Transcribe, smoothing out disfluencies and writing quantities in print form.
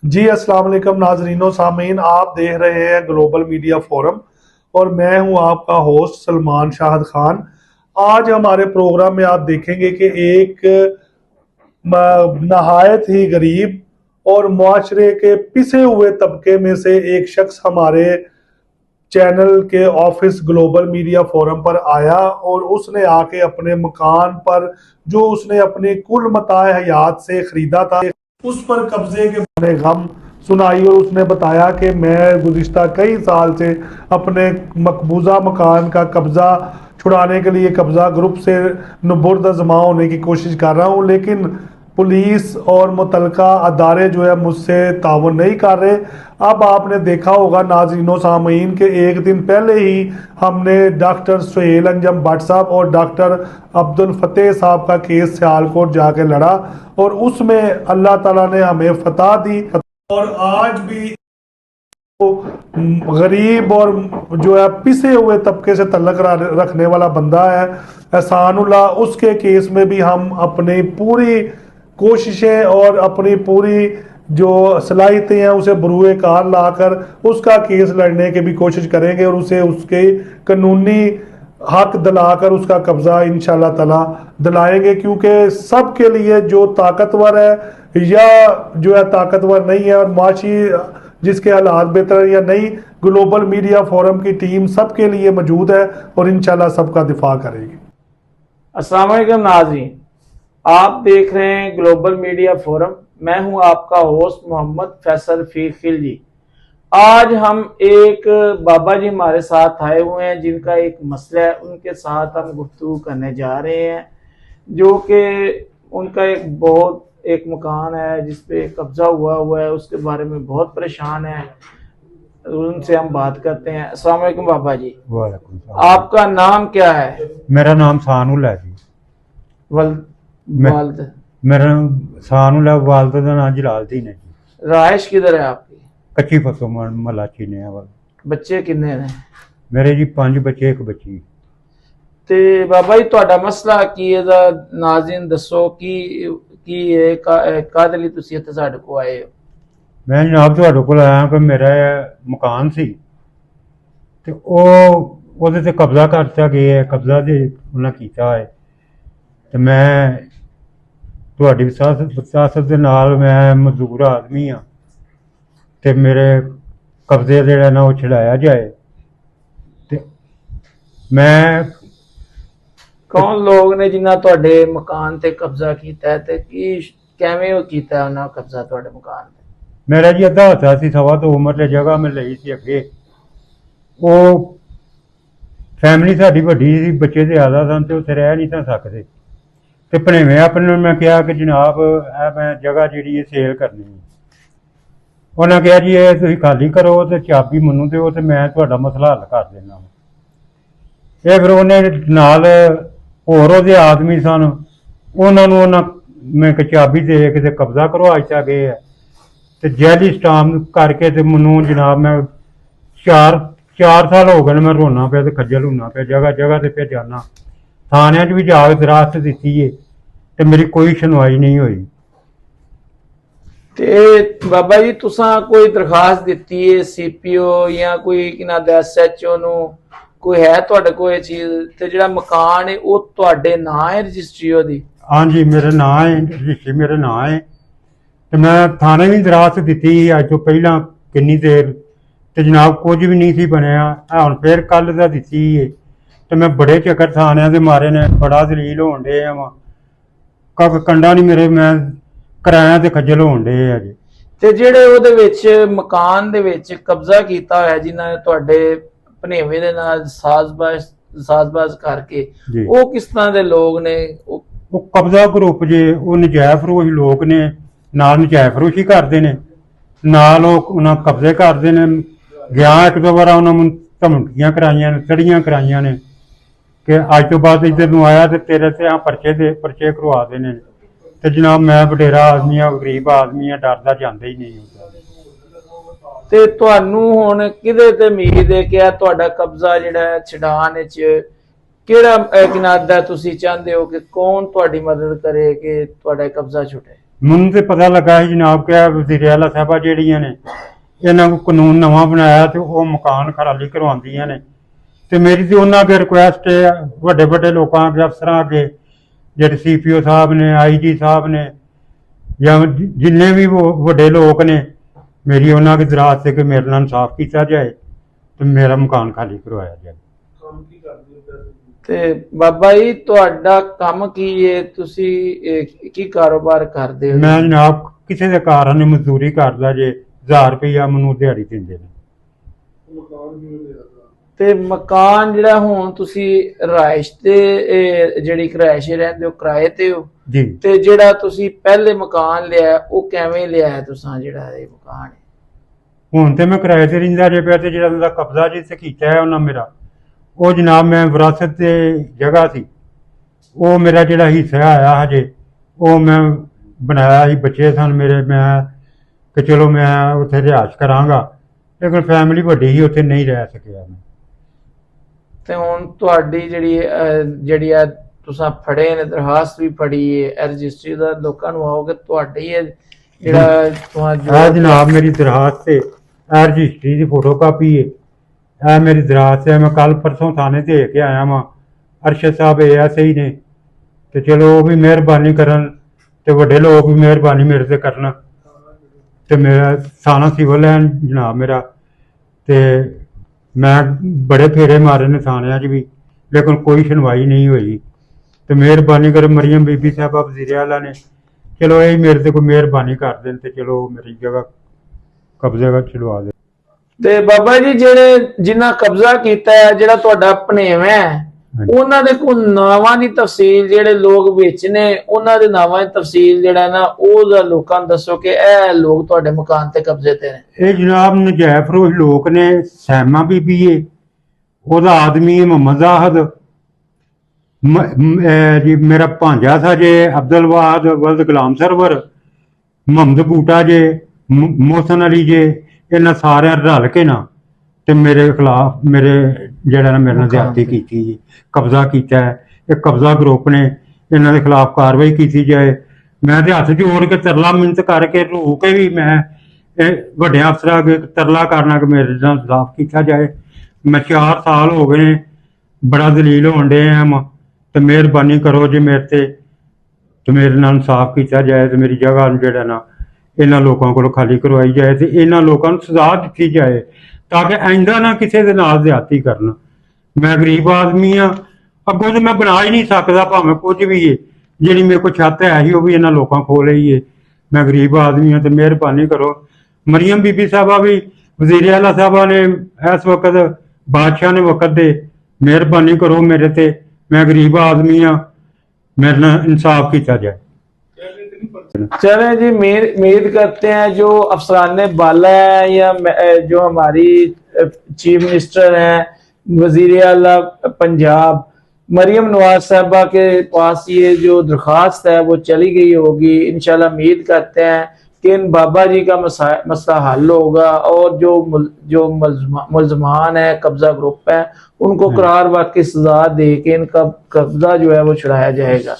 जी अस्सलाम वालेकुम नाजरीनो सामीन, आप देख रहे हैं ग्लोबल मीडिया फोरम और मैं हूं आपका होस्ट सलमान शाहद खान। आज हमारे प्रोग्राम में आप देखेंगे कि एक नहायत ही गरीब और मुआशरे के पिसे हुए तबके में से एक शख्स हमारे चैनल के ऑफिस ग्लोबल मीडिया फोरम पर आया और उसने आके अपने मकान पर जो उसने अपनी कुल मताए हयात से खरीदा था उस पर कब्जे के बारे गम सुनाई और उसने बताया कि मैं गुज़िश्ता कई साल से अपने मकबूजा मकान का कब्जा छुड़ाने के लिए कब्जा ग्रुप से नुबुर्द आजमा होने की कोशिश कर रहा हूँ, लेकिन पुलिस और मुतलका अदारे जो है मुझसे ताउन नहीं कर रहे। अब आपने देखा होगा नाज़रीनो सामीन के एक दिन पहले ही हमने डॉक्टर सुहेल अंजम भट्ट साहब और डॉक्टर अब्दुल फतेह साहब का केस सियालकोट जाके लड़ा और उसमें अल्लाह ताला ने हमें फतह दी। और आज भी गरीब और जो है पिसे हुए तबके से तल्लक रखने वाला बंदा है एहसानुल्लाह, उसके केस में भी हम अपनी पूरी कोशिशें और अपनी पूरी जो सलाहियतें हैं उसे बरूए कार लाकर उसका केस लड़ने की भी कोशिश करेंगे और उसे उसके कानूनी हक दिलाकर उसका कब्जा इंशाल्लाह ताला दिलाएंगे, क्योंकि सबके लिए जो ताकतवर है या जो है ताकतवर नहीं है और माशी जिसके हालात बेहतर है या नहीं, ग्लोबल मीडिया फोरम की टीम सबके लिए मौजूद है और इंशाल्लाह सबका दिफा करेगी। अस्सलाम वालेकुम नाज़रीन, आप देख रहे हैं ग्लोबल मीडिया फोरम। मैं हूं आपका होस्ट मोहम्मद फैसल रफीक खिलजी। आज हम एक बाबा जी हमारे साथ आए हुए हैं जिनका एक मसला है, उनके साथ हम गुफ्तगू करने जा रहे हैं। जो कि उनका एक मकान है जिस पे कब्जा हुआ है, उसके बारे में बहुत परेशान है। उनसे हम बात करते हैं। अस्सलाम वालेकुम बाबा जी। वालेकुम सलाम। आपका नाम क्या है? मेरा नाम सानुल है जी। वालिद मेरा सानुल है, वालद का नाम जलालदीन है जी। राइश किधर है आपकी? कच्ची फसो मलाची ने वाल। बच्चे किन्ने ने? मेरे जी 5 बच्चे 1 बच्ची। ते बाबा जी ਤੁਹਾਡਾ ਮਸਲਾ ਕੀ ਹੈ ਦਾ ਨਾਜ਼ਰੀਨ ਦੱਸੋ ਕੀ ਇਹ ਕਾਹਦੇ ਲਈ ਤੁਸੀਂ ਇੱਥੇ ਸਾਡੇ ਕੋਲ ਆਏ ਹੋ? मैं जनाब ਤੁਹਾਡੇ ਕੋਲ ਆਇਆ ਕਿ ਮੇਰਾ ਮਕਾਨ ਸੀ ਤੇ ਉਹਦੇ ਤੇ ਕਬਜ਼ਾ ਕਰਤਾ ਗਿਆ ਹੈ, ਕਬਜ਼ਾ ਦੇ ਉਹਨਾਂ ਕੀਤਾ ਹੈ ਤੇ ਮੈਂ ਤੁਹਾਡੀ ਵਿਸਾਸਤ ਦੇ ਨਾਲ ਮੈਂ ਮਜ਼ਦੂਰ ਆਦਮੀ ਆ ਤੇ ਮੇਰੇ ਕਬਜ਼ੇ ਜਿਹੜਾ ਨਾ ਉਹ ਛਡਾਇਆ ਜਾਏ। ਤੇ ਮੈਂ ਕੌਣ ਲੋਕ ਨੇ ਜਿਨ੍ਹਾਂ ਤੁਹਾਡੇ ਮਕਾਨ ਤੇ ਕਬਜ਼ਾ ਕੀਤਾ ਤੇ ਕਿਵੇਂ ਉਹ ਕੀਤਾ ਉਹਨਾਂ ਕਬਜ਼ਾ ਤੁਹਾਡੇ ਮਕਾਨ ਤੇ? मेरा जी अद्धा होता सी 2.5 उम्र जगह मैं ਲਈ ਸੀ ਅੱਗੇ। ਉਹ ਫੈਮਿਲੀ ਸਾਡੀ ਵੱਡੀ ਸੀ, ਬੱਚੇ ਜ਼ਿਆਦਾ ਸਨ ਤੇ ਉੱਥੇ ਰਹਿ ਨਹੀਂ ਤਾਂ ਸਕਦੇ ਤੇ ਭਣੇਵੇਂ ਆਪਣੇ ਨੂੰ ਮੈਂ ਕਿਹਾ ਕਿ ਜਨਾਬ ਇਹ ਮੈਂ ਜਗ੍ਹਾ ਜਿਹੜੀ ਇਹ ਸੇਲ ਕਰਨੀ ਹੈ। ਉਹਨਾਂ ਕਿਹਾ ਜੀ ਇਹ ਤੁਸੀਂ ਖਾਲੀ ਕਰੋ ਤੇ ਚਾਬੀ ਮੈਨੂੰ ਦਿਓ ਤੇ ਮੈਂ ਤੁਹਾਡਾ ਮਸਲਾ ਹੱਲ ਕਰ ਦੇਣਾ। ਇਹ ਫਿਰ ਉਹਨੇ ਨਾਲ ਹੋਰ ਉਹਦੇ ਆਦਮੀ ਸਨ, ਉਹਨਾਂ ਨੂੰ ਮੈਂ ਕਿ ਚਾਬੀ ਦੇ ਕੇ ਤੇ ਕਬਜ਼ਾ ਕਰਵਾਇਆ ਗਏ ਹੈ ਤੇ ਜੈਲੀ ਸਟਾਮ ਕਰਕੇ ਤੇ ਮੈਨੂੰ ਜਨਾਬ ਮੈਂ 4 ਸਾਲ ਹੋ ਗਏ ਨੇ ਮੈਂ ਰੋਣਾ ਪਿਆ ਤੇ ਖੱਜਲ ਹੋਣਾ ਪਿਆ। ਜਗ੍ਹਾ ਤੇ ਫਿਰ ਜਾਣਾ, ਥਾਣਿਆਂ 'ਚ ਵੀ ਜਾ ਕੇ ਦਰਖਾਸਤ ਦਿੱਤੀ ਏ ਤੇ ਮੇਰੀ ਕੋਈ ਸੁਣਵਾਈ ਨਹੀਂ ਹੋਈ। ਤੇ ਬਾਬਾ ਜੀ ਤੁਸੀਂ ਕੋਈ ਦਰਖਾਸਤ ਦਿੱਤੀ ਏ CPO ਜਾਂ ਕੋਈ ਕਿਨਾਂ ਦਾ SHO ਨੂੰ? ਕੋਈ ਹੈ ਤੁਹਾਡੇ ਕੋਲ ਇਹ ਚੀਜ਼? ਤੇ ਜਿਹੜਾ ਮਕਾਨ ਹੈ ਉਹ ਤੁਹਾਡੇ ਨਾਂ ਹੈ ਰਜਿਸਟਰੀ ਉਹਦੀ? ਹਾਂਜੀ ਮੇਰੇ ਨਾਂ ਹੈ, ਰਜਿਸਟਰੀ ਮੇਰੇ ਨਾਂ ਹੈ ਤੇ ਮੈਂ ਥਾਣੇ ਵੀ ਦਰਖਾਸਤ ਦਿੱਤੀ ਅੱਜ ਤੋਂ ਪਹਿਲਾਂ ਕਿੰਨੀ ਦੇਰ ਤੇ ਜਨਾਬ ਕੁਝ ਵੀ ਨਹੀਂ ਸੀ ਬਣਿਆ। ਹੁਣ ਫਿਰ ਕੱਲ ਦਾ ਦਿੱਤੀ ਹੈ ਤੇ ਮੈਂ ਬੜੇ ਚੱਕਰ ਥਾਣਿਆਂ ਦੇ ਮਾਰੇ ਨੇ, ਬੜਾ ਦਲੀਲ ਹੋਣ ਡੇ ਆ ਵਾ ਕੰਡਾ ਨਹੀਂ ਮੇਰੇ, ਮੈਂ ਕਿਰਾਇਆ ਤੇ ਖੱਜਲ ਹੋਣ ਡੇ ਆ ਜੀ। ਤੇ ਜਿਹੜੇ ਉਹਦੇ ਵਿੱਚ ਮਕਾਨ ਦੇ ਵਿੱਚ ਕਬਜ਼ਾ ਕੀਤਾ ਹੋਇਆ ਜਿਨ੍ਹਾਂ ਨੇ ਤੁਹਾਡੇ ਭਨੇਵੇਂ ਦੇ ਨਾਲ ਸਾਜ਼ਬਾਜ਼ ਕਰਕੇ, ਉਹ ਕਿਸ ਤਰ੍ਹਾਂ ਦੇ ਲੋਕ ਨੇ? ਉਹ ਕਬਜ਼ਾ ਗਰੁੱਪ ਜੇ ਉਹ ਨਜਾਇਜ਼ ਫਰੋਸ਼ ਲੋਕ ਨੇ, ਨਾਲ ਨਜਾਇਜ਼ ਫਰੋਸ਼ੀ ਕਰਦੇ ਨੇ, ਨਾਲ ਉਹਨਾਂ ਕਬਜ਼ੇ ਕਰਦੇ ਨੇ। ਗਿਆ 1-2 ਵਾਰ ਉਹਨਾਂ ਨੂੰ ਧਮਕੀਆਂ ਕਰਾਈਆਂ ਨੇ, ਤੜੀਆਂ ਕਰਾਈਆਂ ਨੇ ਕਿ ਅੱਜ ਤੋਂ ਬਾਅਦ ਇੱਧਰ ਨੂੰ ਆਇਆ ਤੇ ਤੇਰੇ ਤੇ ਪਰਚੇ ਕਰਵਾ ਦੇਣੇ। ਤੇ ਜਨਾਬ ਮੈਂ ਵਡੇਰਾ ਆਦਮੀ ਆ, ਗਰੀਬ ਆਦਮੀ ਆ, ਡਰਦਾ ਜਾਂਦਾ ਹੀ ਨਹੀਂ। ਤੇ ਤੁਹਾਨੂੰ ਹੁਣ ਕਿਹਦੇ ਤੇ ਉਮੀਦ ਹੈ ਕਿ ਤੁਹਾਡਾ ਕਬਜ਼ਾ ਜਿਹੜਾ ਛਡਾਣ ਵਿੱਚ ਕਿਹੜਾ ਕਿਨਾਰਾ ਤੁਸੀਂ ਚਾਹੁੰਦੇ ਹੋ ਕਿ ਕੌਣ ਤੁਹਾਡੀ ਮਦਦ ਕਰੇ ਕਿ ਤੁਹਾਡਾ ਕਬਜ਼ਾ ਛੁੱਟੇ? ਮੈਨੂੰ ਤੇ ਪਤਾ ਲੱਗਾ ਸੀ ਜਨਾਬ ਕਿ ਵਜ਼ੀਰ ਆਲਾ ਸਾਹਿਬਾ ਜਿਹੜੀਆਂ ਨੇ ਇਹਨਾਂ ਨੂੰ ਕਾਨੂੰਨ ਨਵਾਂ ਬਣਾਇਆ ਤੇ ਉਹ ਮਕਾਨ ਖਾਲੀ ਕਰਵਾਉਂਦੀਆਂ ਨੇ। ਤੇ ਮੇਰੀ ਤੇ ਉਹਨਾਂ ਅੱਗੇ ਰਿਕੁਐਸਟ ਹੈ, ਵੱਡੇ ਵੱਡੇ ਲੋਕਾਂ ਅੱਗੇ, ਅਫਸਰਾਂ ਅੱਗੇ, ਜਿਹੜੇ CPO ਸਾਹਿਬ ਨੇ, IG ਸਾਹਿਬ ਨੇ, ਜਾਂ ਜਿੰਨੇ ਵੀ ਵੱਡੇ ਲੋਕ ਨੇ, ਮੇਰੀ ਉਹਨਾਂ ਅੱਗੇ ਦਰਾਜ਼ ਤੇ ਕਿ ਮੇਰੇ ਨਾਲ ਇਨਸਾਫ ਕੀਤਾ ਜਾਏ ਤੇ ਮੇਰਾ ਮਕਾਨ ਖਾਲੀ ਕਰਵਾਇਆ ਜਾਏ। ਤੇ ਬਾਬਾ ਜੀ ਤੁਹਾਡਾ ਕੰਮ ਕੀ ਹੈ, ਤੁਸੀਂ ਕੀ ਕਾਰੋਬਾਰ ਕਰਦੇ ਹੋ? ਮੈਂ ਜਨਾਬ ਕਿਸੇ ਦੇ ਕਾਰਨ ਨੇ ਮਜ਼ਦੂਰੀ ਕਰਦਾ ਜੇ, 1000 ਰੁਪਇਆ ਮੈਨੂੰ ਦਿਹਾੜੀ ਦਿੰਦੇ ਨੇ। ਤੇ ਮਕਾਨ ਜਿਹੜਾ ਹੁਣ ਤੁਸੀਂ ਰਿਹਾਇਸ਼ ਤੇ ਜਿਹੜੀ ਰਿਹਾਇਸ਼ ਰਹਿੰਦੇ ਹੋ ਕਿਰਾਏ ਤੇ ਹੋ ਜੀ। ਤੇ ਜਿਹੜਾ ਤੁਸੀਂ ਪਹਿਲੇ ਮਕਾਨ ਲਿਆ ਉਹ ਕਿਵੇਂ ਲਿਆ ਤੁਸੀਂ, ਜਿਹੜਾ ਇਹ ਮਕਾਨ ਹੈ? ਹੁਣ ਤੇ ਮੈਂ ਕਿਰਾਏ ਤੇ ਰਹਿੰਦਾ ਜੇ ਪਿਆ, ਤੇ ਜਿਹੜਾ ਉਹਦਾ ਕਬਜ਼ਾ ਜਿੱਥੇ ਕੀਤਾ ਹੈ ਉਹਨਾਂ ਮੇਰਾ, ਉਹ ਜਨਾਬ ਮੈਂ ਵਿਰਾਸਤ ਤੇ ਜਗ੍ਹਾ ਸੀ, ਉਹ ਮੇਰਾ ਜਿਹੜਾ ਹਿੱਸਾ ਆਇਆ ਹਜੇ, ਉਹ ਮੈਂ ਬਣਾਇਆ ਸੀ, ਬੱਚੇ ਸਨ ਮੇਰੇ, ਮੈਂ ਕਿ ਚਲੋ ਮੈਂ ਉੱਥੇ ਰਿਹਾਇਸ਼ ਕਰਾਂਗਾ, ਲੇਕਿਨ ਫੈਮਿਲੀ ਵੱਡੀ ਸੀ, ਉੱਥੇ ਨਹੀਂ ਰਹਿ ਸਕਿਆ ਮੈਂ। ਤੇ ਹੁਣ ਤੁਹਾਡੀ ਜਿਹੜੀ ਆ ਤੁਸੀਂ ਫੜੇ ਨੇ, ਦਰਖਾਸਤ ਵੀ ਫੜੀ ਹੈ, ਰਜਿਸਟਰੀ ਦਾ ਲੋਕਾਂ ਨੂੰ ਆਓਗੇ ਤੁਹਾਡੀ ਹੈ ਜਿਹੜਾ ਇਹ ਜਨਾਬ ਮੇਰੀ ਦਰਖਾਸਤ ਤੇ ਇਹ ਰਜਿਸਟਰੀ ਦੀ ਫੋਟੋ ਕਾਪੀ ਹੈ, ਇਹ ਮੇਰੀ ਦਰਖਾਸਤ ਹੈ। ਮੈਂ ਕੱਲ ਪਰਸੋਂ ਥਾਣੇ ਦੇ ਕੇ ਆਇਆ ਵਾਂ, ਅਰਸ਼ਦ ਸਾਹਿਬ ASI ਨੇ, ਤੇ ਚਲੋ ਉਹ ਵੀ ਮਿਹਰਬਾਨੀ ਕਰਨ ਤੇ ਵੱਡੇ ਲੋਕ ਵੀ ਮਿਹਰਬਾਨੀ ਮੇਰੇ ਤੇ ਕਰਨ। ਤੇ ਮੇਰਾ ਥਾਣਾ ਸਿਵਲ ਹੈ ਜਨਾਬ ਮੇਰਾ, ਤੇ ਮੈਂ ਬੜੇ ਫੇਰੇ ਮਾਰੇ ਨੇ ਥਾਣਿਆਂ 'ਚ ਵੀ, ਲੇਕਿਨ ਕੋਈ ਸੁਣਵਾਈ ਨਹੀਂ ਹੋਈ। ਤੇ ਮਿਹਰਬਾਨੀ ਕਰ ਮਰੀਮ ਬੀਬੀ ਸਾਹਿਬਾ ਵਜ਼ੀਰ ਆਲਾ ਨੇ, ਚਲੋ ਇਹ ਮੇਰੇ ਤੇ ਕੋਈ ਮਿਹਰਬਾਨੀ ਕਰ ਦੇਣ ਤੇ ਚਲੋ ਮੇਰੀ ਜਗ੍ਹਾ ਕਬਜ਼ੇ ਵਿੱਚ ਛੁਡਵਾ ਦੇ। ਤੇ ਬਾਬਾ ਜੀ ਜਿਨ੍ਹਾਂ ਕਬਜ਼ਾ ਕੀਤਾ ਹੈ, ਜਿਹੜਾ ਤੁਹਾਡਾ ਭਣੇਵਾਂ ਹੈ, ਉਹਨਾਂ ਦੇ ਕੋਲ ਨਾਵਾਂ ਦੀ ਤਫਸੀਲ, ਜਿਹੜੇ ਲੋਕ ਵਿੱਚ ਨੇ ਉਹਨਾਂ ਦੇ ਨਾਵਾਂ ਦੀ ਤਫਸੀਲ ਜਿਹੜਾ ਨਾ ਉਹਦਾ ਲੋਕਾਂ ਨੂੰ ਦੱਸੋ ਕਿ ਇਹ ਲੋਕ ਤੁਹਾਡੇ ਮਕਾਨ ਤੇ ਕਬਜ਼ੇ ਤੇ ਨੇ। ਇਹ ਜਨਾਬ ਨਜਾਇਜ਼ ਫਰੋਸ਼ ਲੋਕ ਨੇ। ਸੈਮਾ ਬੀਬੀ ਏ, ਉਹਦਾ ਆਦਮੀ ਹੈ ਮੁਹੰਮਦ ਆਹਦ ਜੀ, ਮੇਰਾ ਭਾਂਜਾ ਸਾ ਜੇ ਅਬਦੁਲਵਾਦ ਵਲਦ ਗੁਲਾਮ ਸਰਵਰ, ਮੁਹੰਮਦ ਬੂਟਾ ਜੇ, ਮੋਹਸਨ ਅਲੀ ਜੇ, ਇਹਨਾਂ ਸਾਰਿਆਂ ਰਲ ਕੇ ਨਾ ਤੇ ਮੇਰੇ ਖਿਲਾਫ ਮੇਰੇ ਜਿਹੜਾ ਨਾ ਮੇਰੇ ਨਾਲ ਜ਼ਿਆਦਤੀ ਕੀਤੀ ਜੀ, ਕਬਜ਼ਾ ਕੀਤਾ ਹੈ। ਇਹ ਕਬਜ਼ਾ ਗਰੁੱਪ ਨੇ, ਇਹਨਾਂ ਦੇ ਖਿਲਾਫ ਕਾਰਵਾਈ ਕੀਤੀ ਜਾਏ। ਮੈਂ ਤੇ ਹੱਥ ਜੋੜ ਕੇ ਤਰਲਾ ਮਿੰਨਤ ਕਰਕੇ ਰੋ ਕੇ ਵੀ ਮੈਂ ਇਹ ਵੱਡੇ ਅਫਸਰਾਂ ਅੱਗੇ ਤਰਲਾ ਕਰਨਾ ਕਿ ਮੇਰੇ ਨਾਲ ਇਨਸਾਫ ਕੀਤਾ ਜਾਏ। ਮੈਂ 4 ਸਾਲ ਹੋ ਗਏ ਨੇ ਬੜਾ ਦਲੀਲ ਹੋਣ ਡੇ ਆ, ਤੇ ਮਿਹਰਬਾਨੀ ਕਰੋ ਜੇ ਮੇਰੇ ਤੇ ਮੇਰੇ ਨਾਲ ਇਨਸਾਫ ਕੀਤਾ ਜਾਏ ਤੇ ਮੇਰੀ ਜਗ੍ਹਾ ਨੂੰ ਜਿਹੜਾ ਨਾ ਇਹਨਾਂ ਲੋਕਾਂ ਕੋਲੋਂ ਖਾਲੀ ਕਰਵਾਈ ਜਾਏ ਤੇ ਇਹਨਾਂ ਲੋਕਾਂ ਨੂੰ ਸਜ਼ਾ ਦਿੱਤੀ ਜਾਏ, ਤਾਂ ਕਿ ਆਇੰਦਾ ਨਾ ਕਿਸੇ ਦੇ ਨਾਲ ਜ਼ਿਆਦਤੀ ਕਰਨ। ਮੈਂ ਗਰੀਬ ਆਦਮੀ ਆ, ਅੱਗੋਂ ਤੇ ਮੈਂ ਬਣਾ ਹੀ ਨਹੀਂ ਸਕਦਾ ਭਾਵੇਂ ਕੁਝ ਵੀ ਹੈ। ਜਿਹੜੀ ਮੇਰੇ ਕੋਲ ਛੱਤ ਹੈ ਹੀ ਉਹ ਵੀ ਇਹਨਾਂ ਲੋਕਾਂ ਖੋਹ ਲਈ ਹੈ। ਮੈਂ ਗਰੀਬ ਆਦਮੀ ਹਾਂ ਤੇ ਮਿਹਰਬਾਨੀ ਕਰੋ। ਮਰੀਮ ਬੀਬੀ ਸਾਹਿਬਾ ਵੀ ਵਜ਼ੀਰ ਆਲਾ ਸਾਹਿਬਾ ਨੇ ਇਸ ਵਕਤ ਬਾਦਸ਼ਾਹ ਨੇ ਵਕਤ ਦੇ, ਮਿਹਰਬਾਨੀ ਕਰੋ ਮੇਰੇ ਤੇ, मैं गरीब आदमी हाँ, मेरे ना इंसाफ किया जाए। चले जी, उम्मीद करते हैं जो अफसराने बाला है या जो हमारी चीफ मिनिस्टर हैं, वजीर आला पंजाब मरियम नवाज साहबा के पास ये जो दरख्वास्त है वो चली गई होगी। इंशाल्लाह उम्मीद करते हैं कि इन बाबा जी का मसला हल होगा और जो मुलजमान है, कब्जा ग्रुप है, उनको करार वाकई सजा दे के इनका कब्जा जो है वो छुड़ाया जाएगा।